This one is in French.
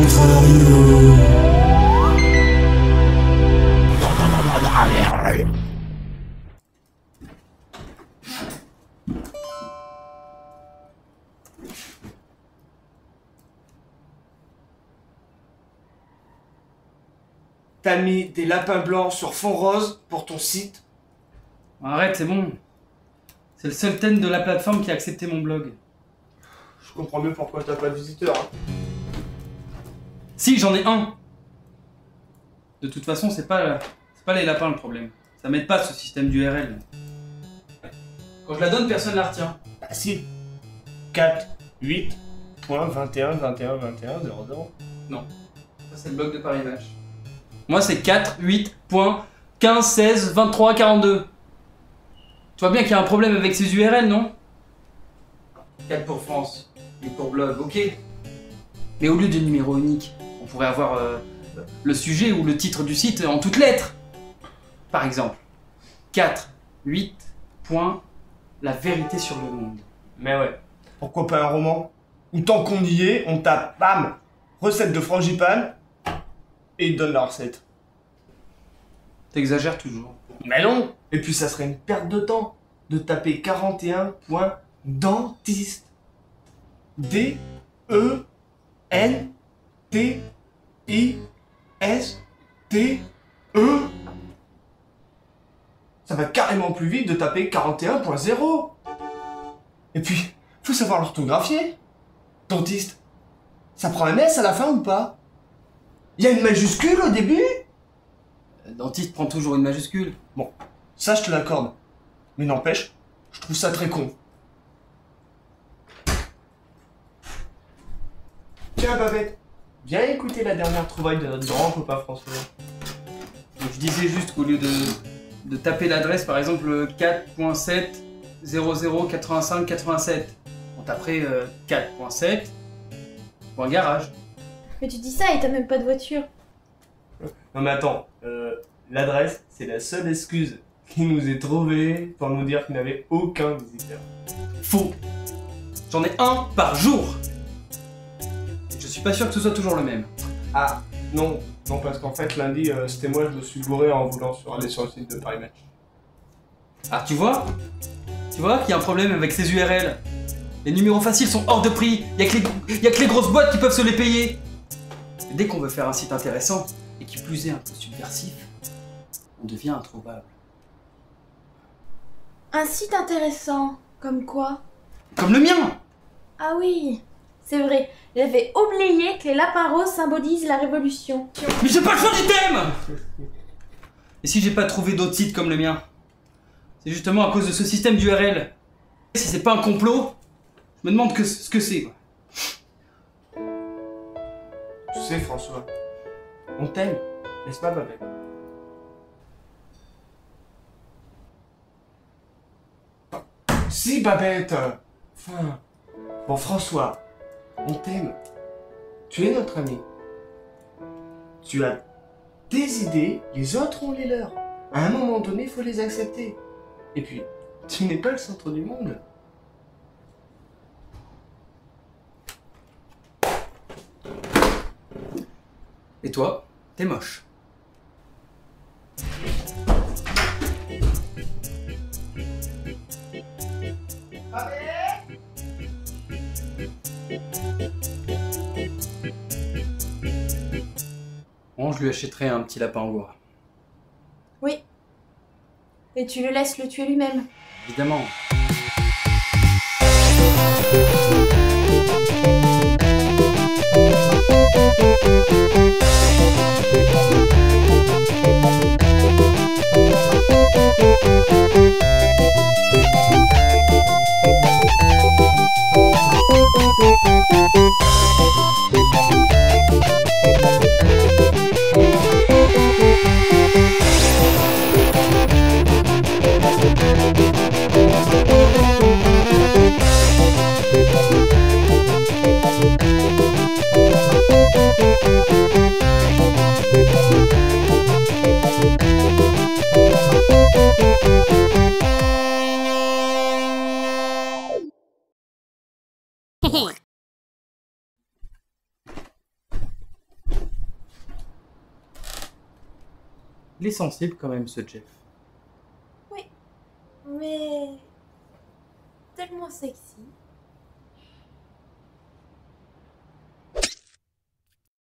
contrario. T'as mis des lapins blancs sur fond rose pour ton site? Arrête, c'est bon. C'est le seul thème de la plateforme qui a accepté mon blog. Je comprends mieux pourquoi t'as pas de visiteurs. Hein. Si, j'en ai un. De toute façon, c'est pas les lapins le problème. Ça m'aide pas ce système d'URL. Quand je la donne, personne la retient. Bah si. 4, 8, point, 21, 21, 21, 0, 0. Non. Ça, c'est le blog de Paris Match. Moi, c'est 4, 8, point, 15, 16, 23, 42. Tu vois bien qu'il y a un problème avec ces URL, non? 4 pour France, 8 pour blog, ok. Mais au lieu de numéro unique, on pourrait avoir le sujet ou le titre du site en toutes lettres. Par exemple, 4, 8, point, la vérité sur le monde. Mais ouais, pourquoi pas un roman? Ou tant qu'on y est, on tape, bam, recette de frangipane, et il te donne la recette. T'exagères toujours. Mais non. Et puis ça serait une perte de temps de taper 41 points dentiste. D-E-N-T-I-S-T-E. Ça va carrément plus vite de taper 41.0. Et puis, faut savoir l'orthographier. Dentiste. Ça prend un S à la fin ou pas? Il y a une majuscule au début? Dentiste prend toujours une majuscule. Bon, ça je te l'accorde. Mais n'empêche, je trouve ça très con. Tiens Babette, viens écouter la dernière trouvaille de notre grand copain François. Donc, je disais juste qu'au lieu de taper l'adresse, par exemple 4.7.00.85.87, on taperait 4.7 pour un garage. Mais tu dis ça et t'as même pas de voiture. Non mais attends, l'adresse, c'est la seule excuse qui nous est trouvée pour nous dire qu'il n'avait aucun visiteur. Faux. J'en ai un par jour. Je suis pas sûr que ce soit toujours le même. Ah, non, non parce qu'en fait lundi, c'était moi, je me suis bourré en voulant aller sur le site de Paris Match. Ah, tu vois qu'il y a un problème avec ces URL. Les numéros faciles sont hors de prix. Y a que les grosses boîtes qui peuvent se les payer. Et dès qu'on veut faire un site intéressant, et qui plus est un peu subversif, on devient introuvable. Un site intéressant, comme quoi? Comme le mien! Ah oui, c'est vrai, j'avais oublié que les lapins roses symbolisent la révolution. Mais j'ai pas le choix du thème! Et si j'ai pas trouvé d'autres sites comme le mien? C'est justement à cause de ce système d'URL. Si c'est pas un complot, je me demande ce que c'est. Tu sais François, on t'aime, n'est-ce pas Babette? Si Babette. Enfin... Bon François, on t'aime. Tu es notre ami. Tu as des idées, les autres ont les leurs. À un moment donné, il faut les accepter. Et puis, tu n'es pas le centre du monde. Et toi, t'es moche. Bon, je lui achèterai un petit lapin en bois. Oui. Et tu le laisses le tuer lui-même. Évidemment. Il est sensible quand même, ce Jeff. Mais tellement sexy.